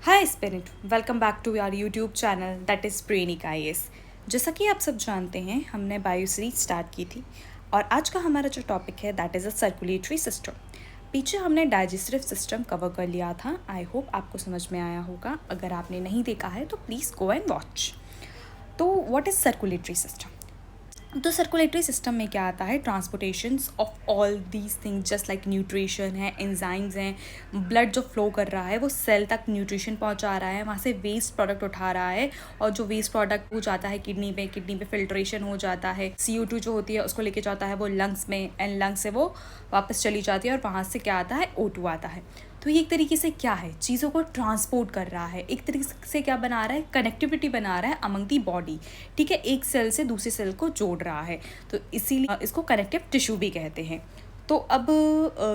Hi spirit, welcome back to यार YouTube channel that is Brainic IAS. जैसा कि आप सब जानते हैं, हमने बायो सीरीज स्टार्ट की थी और आज का हमारा जो टॉपिक है that is a circulatory system. पीछे हमने डाइजेस्टिव सिस्टम कवर कर लिया था। आई होप आपको समझ में आया होगा। अगर आपने नहीं देखा है तो प्लीज़ गो एंड वॉच। तो व्हाट इज़ सर्कुलेटरी सिस्टम? तो सर्कुलेटरी सिस्टम में क्या आता है? Transportation of all these things just like nutrition है, एंजाइम्स हैं, ब्लड जो फ्लो कर रहा है वो सेल तक न्यूट्रिशन पहुंचा रहा है, वहाँ से वेस्ट प्रोडक्ट उठा रहा है और जो वेस्ट प्रोडक्ट हो जाता है किडनी पे फिल्ट्रेशन हो जाता है। CO2 जो होती है उसको लेके जाता है वो लंग्स में एंड लंग्स से वो वापस चली जाती है और वहाँ से क्या आता है? O2 आता है। तो ये एक तरीके से क्या है? चीज़ों को ट्रांसपोर्ट कर रहा है, एक तरीके से क्या बना रहा है? कनेक्टिविटी बना रहा है अमंग दी बॉडी। ठीक है, एक सेल से दूसरे सेल को जोड़ रहा है, तो इसीलिए इसको कनेक्टिव टिश्यू भी कहते हैं। तो अब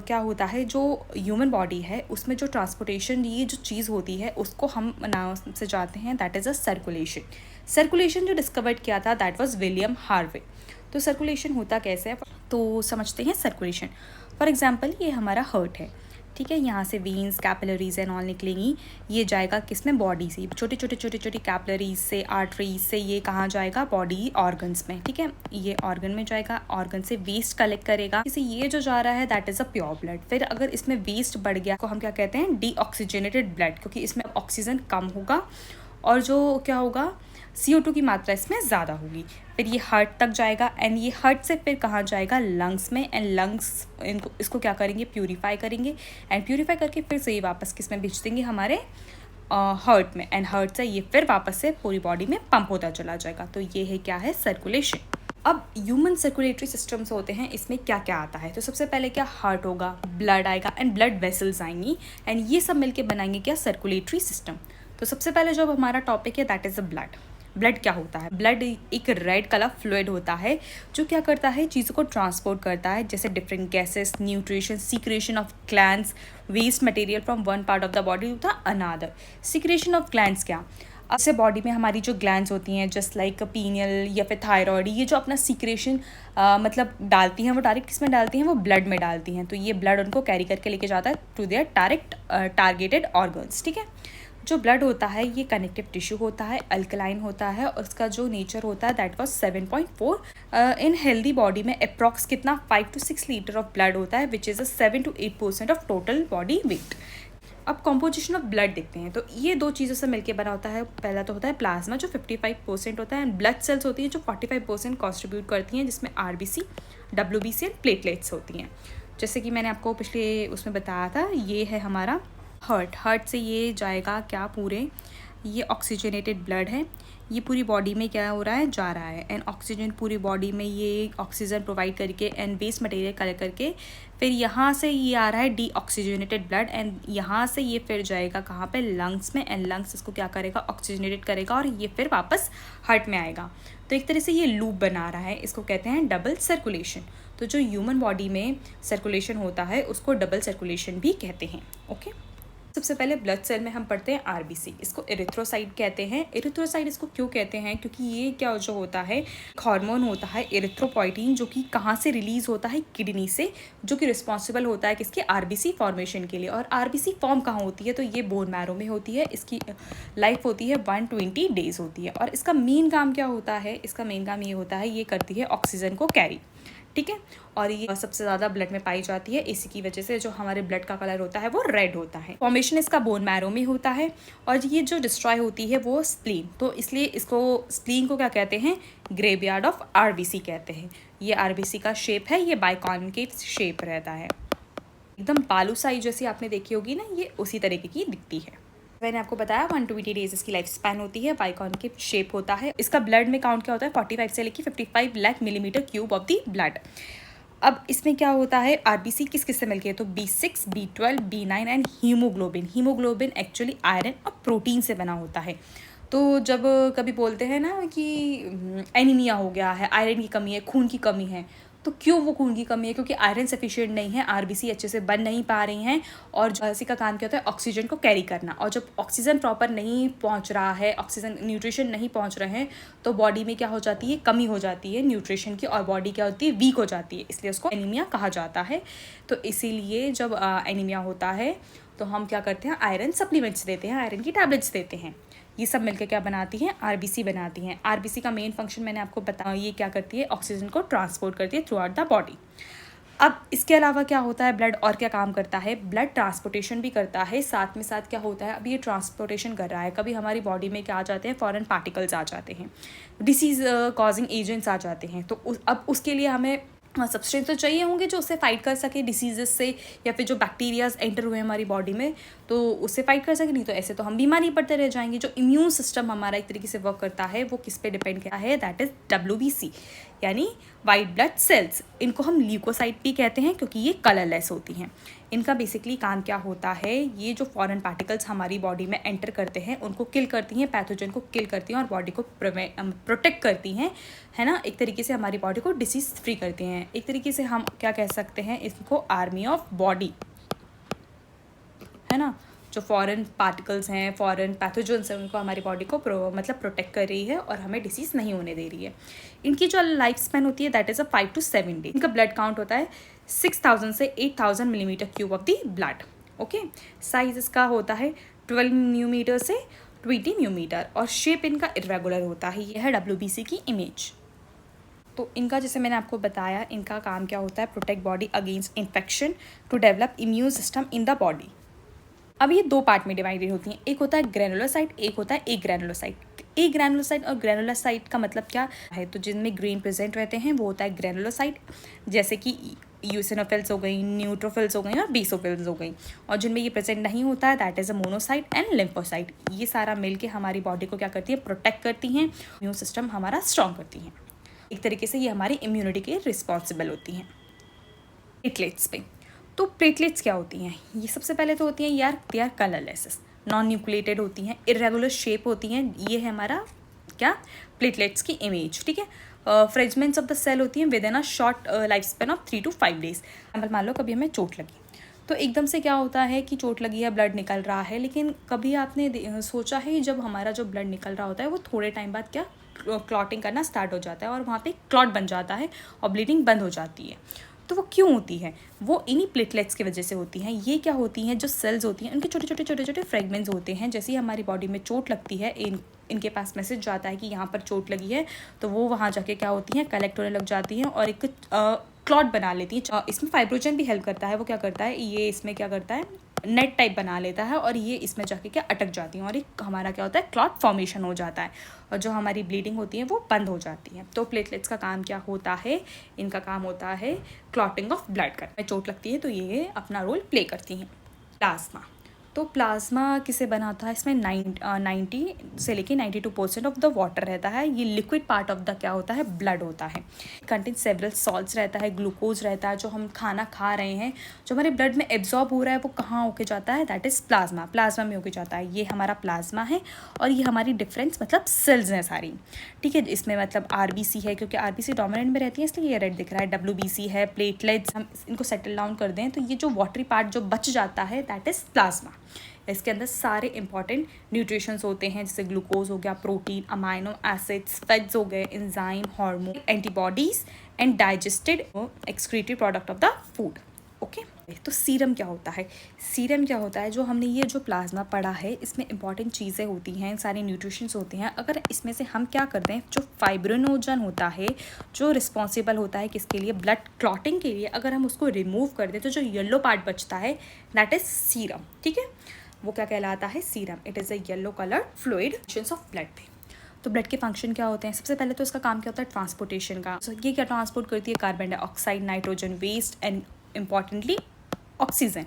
क्या होता है, जो ह्यूमन बॉडी है उसमें जो ट्रांसपोर्टेशन ये जो चीज़ होती है उसको हम नाम से जानते हैं that is a circulation. Circulation जो डिस्कवर्ड किया था दैट वाज विलियम हार्वे। तो सर्कुलेशन होता कैसे है तो समझते हैं सर्कुलेशन। फॉर एग्जांपल ये हमारा हार्ट है, ठीक है, यहाँ से वेन्स कैपिलरीज एंड ऑल निकलेंगी। ये जाएगा किसमें? बॉडी से, छोटे छोटे कैपिलरीज से, आर्टरीज से ये कहाँ जाएगा? बॉडी ऑर्गन्स में। ठीक है, ये ऑर्गन में जाएगा, ऑर्गन से वेस्ट कलेक्ट करेगा। इसे ये जो जा रहा है that is a pure blood. फिर अगर इसमें वेस्ट बढ़ गया तो हम क्या कहते हैं? डीऑक्सीजनेटेड ब्लड, क्योंकि इसमें ऑक्सीजन कम होगा और जो क्या होगा? CO2 की मात्रा इसमें ज़्यादा होगी। फिर ये हार्ट तक जाएगा एंड ये हार्ट से फिर कहाँ जाएगा? लंग्स में। एंड लंग्स इसको क्या करेंगे? प्यूरीफाई करेंगे एंड प्यूरीफाई करके फिर से ये वापस किस में भेज देंगे? हमारे हार्ट में। एंड हार्ट से ये फिर वापस से पूरी बॉडी में पंप होता चला जाएगा। तो ये है क्या है? सर्कुलेशन। अब ह्यूमन सर्कुलेटरी सिस्टम्स होते हैं, इसमें क्या क्या आता है? तो सबसे पहले क्या? हार्ट होगा, ब्लड आएगा एंड ब्लड वेसल्स आएंगी एंड ये सब मिलके बनाएंगे क्या? Circulatory system. तो सबसे पहले जो हमारा टॉपिक है that is a blood. Blood क्या होता है? ब्लड एक रेड कलर फ्लूइड होता है जो क्या करता है? चीज़ों को ट्रांसपोर्ट करता है, जैसे different gases, nutrition, secretion of glands, waste material from one part of the body to the another. Secretion of glands क्या? अब से बॉडी में हमारी जो ग्लैंड्स होती हैं जस्ट लाइक पीनियल या फिर थायराइड, ये जो अपना सीक्रेशन मतलब डालती हैं, वो डायरेक्ट किस में डालती हैं? वो ब्लड में डालती हैं। तो ये ब्लड उनको कैरी करके लेके जाता है to their direct targeted organs. ठीक है, जो ब्लड होता है ये कनेक्टिव टिश्यू होता है, अल्कलाइन होता है और उसका जो नेचर होता है that was 7.4। In healthy body में अप्रॉक्स कितना? 5 to 6 लीटर ऑफ ब्लड होता है which is a 7 to 8% of total body weight. अब कॉम्पोजिशन ऑफ ब्लड देखते हैं, तो ये दो चीज़ों से मिलकर बना होता है। पहला तो होता है प्लाज्मा जो 55% होता है एंड ब्लड सेल्स होती हैं जो 45% कॉन्ट्रीब्यूट करती हैं, जिसमें RBC, WBC एंड प्लेटलेट्स होती हैं। जैसे कि मैंने आपको पिछले उसमें बताया था, ये है हमारा हार्ट से ये जाएगा क्या? पूरे ये ऑक्सीजनेटेड ब्लड है, ये पूरी बॉडी में क्या हो रहा है? जा रहा है एंड ऑक्सीजन पूरी बॉडी में ये ऑक्सीजन प्रोवाइड करके एंड वेस्ट मटेरियल कलेक्ट करके फिर यहाँ से ये आ रहा है डीऑक्सीजनेटेड ब्लड एंड यहाँ से ये फिर जाएगा कहाँ पे? लंग्स में एंड लंग्स इसको क्या करेगा? ऑक्सीजनेटेड करेगा और ये फिर वापस हार्ट में आएगा। तो एक तरह से ये लूप बना रहा है, इसको कहते हैं डबल सर्कुलेशन। तो जो ह्यूमन बॉडी में सर्कुलेशन होता है उसको डबल सर्कुलेशन भी कहते हैं। ओके, सबसे पहले ब्लड सेल में हम पढ़ते हैं RBC, इसको एरिथ्रोसाइट कहते हैं। एरिथ्रोसाइट इसको क्यों कहते हैं? क्योंकि ये क्या जो होता है? हार्मोन होता है एरिथ्रोपोइटीन, जो कि कहाँ से रिलीज होता है? किडनी से, जो कि रिस्पॉन्सिबल होता है किसके? RBC फॉर्मेशन के लिए। और RBC फॉर्म कहाँ होती है? तो ये बोन मैरो में होती है। इसकी लाइफ होती है 120 डेज होती है और इसका मेन काम क्या होता है? इसका मेन काम ये होता है, ये करती है ऑक्सीजन को कैरी। ठीक है, और ये सबसे ज़्यादा ब्लड में पाई जाती है, इसी की वजह से जो हमारे ब्लड का कलर होता है वो रेड होता है। फॉर्मेशन इसका बोन मैरो में होता है और ये जो डिस्ट्रॉय होती है वो स्प्लीन, तो इसलिए इसको स्प्लीन को क्या कहते हैं? ग्रेवयार्ड ऑफ RBC कहते हैं। ये RBC का शेप है, ये बाइकॉन्केव शेप रहता है, एकदम बालूशाही जैसी आपने देखी होगी ना, ये उसी तरीके की दिखती है। मैंने आपको बताया 120 डेज इसकी लाइफ स्पैन होती है, बाइकॉन्केव शेप होता है। इसका ब्लड में काउंट क्या होता है? 45 से लेकर 55 lakh millimetre cube of the blood. अब इसमें क्या होता है? RBC किस किस से मिलके है? तो B6, B12, B9 and haemoglobin. Haemoglobin actually iron और प्रोटीन से बना होता है। तो जब कभी बोलते हैं ना कि एनीमिया हो गया है, आयरन की कमी है, खून की कमी है, तो क्यों वो खून की कमी है? क्योंकि आयरन सफिशिएंट नहीं है, RBC अच्छे से बन नहीं पा रही हैं और RBC का काम क्या होता है? ऑक्सीजन को कैरी करना। और जब ऑक्सीजन प्रॉपर नहीं पहुंच रहा है, ऑक्सीजन न्यूट्रिशन नहीं पहुंच रहे हैं, तो बॉडी में क्या हो जाती है? कमी हो जाती है न्यूट्रिशन की और बॉडी क्या होती है? वीक हो जाती है, इसलिए उसको एनीमिया कहा जाता है। तो इसीलिए जब एनीमिया होता है तो हम क्या करते हैं, आयरन सप्लीमेंट्स देते हैं, आयरन की टैबलेट्स देते हैं। ये सब मिलकर क्या बनाती हैं, आरबीसी बनाती हैं। आरबीसी का मेन फंक्शन मैंने आपको बताया, ये क्या करती है, ऑक्सीजन को ट्रांसपोर्ट करती है थ्रू आउट द बॉडी। अब इसके अलावा क्या होता है, ब्लड और क्या काम करता है, ब्लड ट्रांसपोर्टेशन भी करता है, साथ में साथ क्या होता है, अब ये ट्रांसपोर्टेशन कर रहा है, कभी हमारी बॉडी में क्या आ जाते हैं, फॉरेन पार्टिकल्स आ जाते हैं, डिसीज कॉजिंग एजेंट्स आ जाते हैं, तो अब उसके लिए हमें सब्सटेंस तो चाहिए होंगे जो उससे फाइट कर सके डिसीजेस से, या फिर जो बैक्टीरियाज एंटर हुए हमारी बॉडी में तो उससे फाइट कर सके, नहीं तो ऐसे तो हम बीमार ही पड़ते रह जाएंगे। जो इम्यून सिस्टम हमारा एक तरीके से वर्क करता है वो किस पे डिपेंड करता है, दैट इज WBC यानी वाइट ब्लड सेल्स। इनको हम ल्यूकोसाइट भी कहते हैं क्योंकि ये कलरलेस होती हैं। इनका बेसिकली काम क्या होता है, ये जो फॉरेन पार्टिकल्स हमारी बॉडी में एंटर करते हैं उनको किल करती हैं, पैथोजन को किल करती हैं और बॉडी को प्रोटेक्ट करती हैं, है ना। एक तरीके से हमारी बॉडी को डिसीज फ्री करती हैं। एक तरीके से हम क्या कह सकते हैं, इसको आर्मी ऑफ बॉडी, है ना। जो फॉरेन पार्टिकल्स हैं, फॉरेन पैथोजन्स हैं, उनको हमारी बॉडी को मतलब प्रोटेक्ट कर रही है और हमें डिसीज नहीं होने दे रही है। इनकी जो लाइफ स्पैन होती है दैट इज़ 5 to 7 डे। इनका ब्लड काउंट होता है 6000 से 8000 millimetre cube of the blood. Okay, size इसका होता है 12 म्यूमीटर से 20 म्यूमीटर और शेप इनका इरेगुलर होता है। यह है WBC की इमेज। तो इनका जैसे मैंने आपको बताया, इनका काम क्या होता है, protect body against infection, to develop immune system in the body. अब ये दो पार्ट में डिवाइडेड होती हैं, एक होता है ग्रैनुलोसाइट, एक होता है ए ग्रैनुलोसाइट। ए ग्रैनुलोसाइट और ग्रैनुलोसाइट का मतलब क्या है, तो जिनमें ग्रीन प्रेजेंट रहते हैं वो होता है ग्रैनुलोसाइट, जैसे कि यूसिनोफिल्स हो गई, न्यूट्रोफिल्स हो गई और बेसोफिल्स हो गई। और जिनमें ये प्रेजेंट नहीं होता है that is a monocyte and lymphocyte. ये सारा मिलके हमारी बॉडी को क्या करती है, प्रोटेक्ट करती हैं, इम्यून सिस्टम हमारा स्ट्रॉन्ग करती हैं। एक तरीके से ये हमारी इम्यूनिटी के रिस्पॉन्सिबल होती हैं। प्लेटलेट्स पे, तो प्लेटलेट्स क्या होती हैं, ये सबसे पहले तो होती हैं यार, they are colourless, non nucleated होती हैं, इरेगुलर शेप होती हैं। ये है हमारा क्या, प्लेटलेट्स की इमेज, ठीक है। फ्रेगमेंट्स ऑफ द सेल होती हैं with in a short life span of 3 to 5 days. मान लो कभी हमें चोट लगी, तो एकदम से क्या होता है कि चोट लगी है, ब्लड निकल रहा है, लेकिन कभी आपने सोचा है जब हमारा जो ब्लड निकल रहा होता है वो थोड़े टाइम बाद क्या क्लॉटिंग करना स्टार्ट हो जाता है और वहाँ पे क्लॉट बन जाता है और ब्लीडिंग बंद हो जाती है। तो वो क्यों होती है, वो इन्हीं प्लेटलेट्स की वजह से होती हैं। ये क्या होती हैं, जो सेल्स होती हैं उनके छोटे छोटे फ्रेगमेंट्स होते हैं। जैसे ही हमारी बॉडी में चोट लगती है, इनके पास मैसेज जाता है कि यहाँ पर चोट लगी है, तो वो वहाँ जाके क्या होती हैं, कलेक्ट होने लग जाती हैं और एक क्लॉट बना लेती है। इसमें फाइब्रोजन भी हेल्प करता है। वो क्या करता है, ये इसमें क्या करता है, नेट टाइप बना लेता है और ये इसमें जाके क्या अटक जाती हैं और एक हमारा क्या होता है, क्लॉट फॉर्मेशन हो जाता है और जो हमारी ब्लीडिंग होती है वो बंद हो जाती है। तो प्लेटलेट्स का काम क्या होता है, इनका काम होता है क्लॉटिंग ऑफ ब्लड का। चोट लगती है तो ये अपना रोल प्ले करती हैं। प्लाज्मा, तो प्लाज्मा किसे बनाता है, इसमें 90 से लेके 92% ऑफ द वाटर रहता है। ये लिक्विड पार्ट ऑफ द क्या होता है, ब्लड होता है। कंटेन सेवरल सॉल्ट्स रहता है, ग्लूकोज रहता है। जो हम खाना खा रहे हैं, जो हमारे ब्लड में एब्जॉर्ब हो रहा है, वो कहाँ होके जाता है, दैट इज़ प्लाज्मा, प्लाज्मा में होके जाता है। ये हमारा प्लाज्मा है और ये हमारी डिफरेंस मतलब सेल्स हैं सारी, ठीक है। इसमें मतलब RBC है, क्योंकि RBC डोमिनेंट में रहती है इसलिए ये रेड दिख रहा है। WBC है, प्लेटलेट्स, हम इनको सेटल डाउन कर दें तो ये जो वाटरी पार्ट जो बच जाता है दैट इज़ प्लाज्मा। इसके अंदर सारे इंपॉर्टेंट न्यूट्रिशंस होते हैं, जैसे ग्लूकोज हो गया, प्रोटीन, अमाइनो एसिड्स, फैट्स हो गए, enzyme, hormone, antibodies and digested excreted product of the food. Okay, तो सीरम क्या होता है, सीरम क्या होता है, जो हमने ये जो प्लाज्मा पढ़ा है इसमें इंपॉर्टेंट चीज़ें होती हैं, सारे न्यूट्रिशंस होते हैं। अगर इसमें से हम क्या कर दें, जो फाइब्रिनोजन होता है, जो रिस्पॉन्सिबल होता है किसके लिए, ब्लड क्लॉटिंग के लिए, अगर हम उसको रिमूव कर दें तो जो येलो पार्ट बचता है दैट इज सीरम, ठीक है। वो क्या कहलाता है, serum. It is a yellow colour fluid of blood पे। तो ब्लड के फंक्शन क्या होते हैं, सबसे पहले तो इसका काम क्या होता है, ट्रांसपोर्टेशन का। तो ये क्या ट्रांसपोर्ट करती है, carbon dioxide, nitrogen waste and importantly oxygen,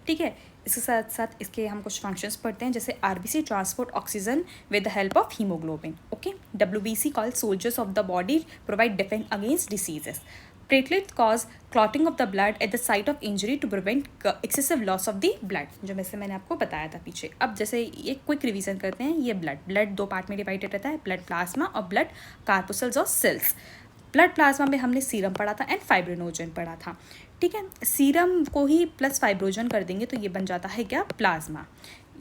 ठीक है। इसके साथ साथ इसके हम कुछ फंक्शंस पढ़ते हैं, जैसे RBC transport oxygen with the help of haemoglobin. Okay, WBC called soldiers of the body, provide defend against diseases. Platelets cause clotting of the blood at the site of injury to prevent excessive loss of the blood, जो वैसे मैंने आपको बताया था पीछे। अब जैसे ये क्विक रिवीजन करते हैं, ये ब्लड दो पार्ट में डिवाइडेड रहता है, ब्लड प्लाज्मा और ब्लड कार्पोसल्स और सेल्स। ब्लड प्लाज्मा में हमने सीरम पढ़ा था एंड फाइब्रिनोजन पढ़ा था, ठीक है। सीरम को ही प्लस फाइब्रोजन कर देंगे तो ये बन जाता है क्या, प्लाज्मा।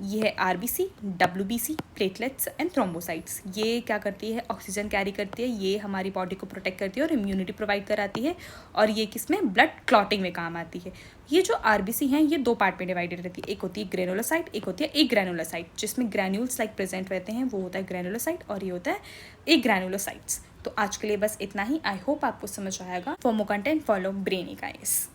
ये है RBC, WBC, platelets and thrombocytes. ये क्या करती है, ऑक्सीजन कैरी करती है, ये हमारी बॉडी को प्रोटेक्ट करती है और इम्यूनिटी प्रोवाइड कराती है, और ये किसमें, ब्लड क्लॉटिंग में काम आती है। ये जो आरबीसी हैं ये दो पार्ट में डिवाइडेड रहती है, एक होती है ग्रेनुलोसाइट, एक होती है एक ग्रेनुलोसाइट, जिसमें ग्रैन्यूल्स लाइक प्रेजेंट रहते हैं, वो होता है ग्रेनुलोसाइट, और ये होता है एक ग्रैनुलोसाइट्स। तो आज के लिए बस इतना ही। आई होप आपको समझ आएगा। For more content follow Brainic IAS.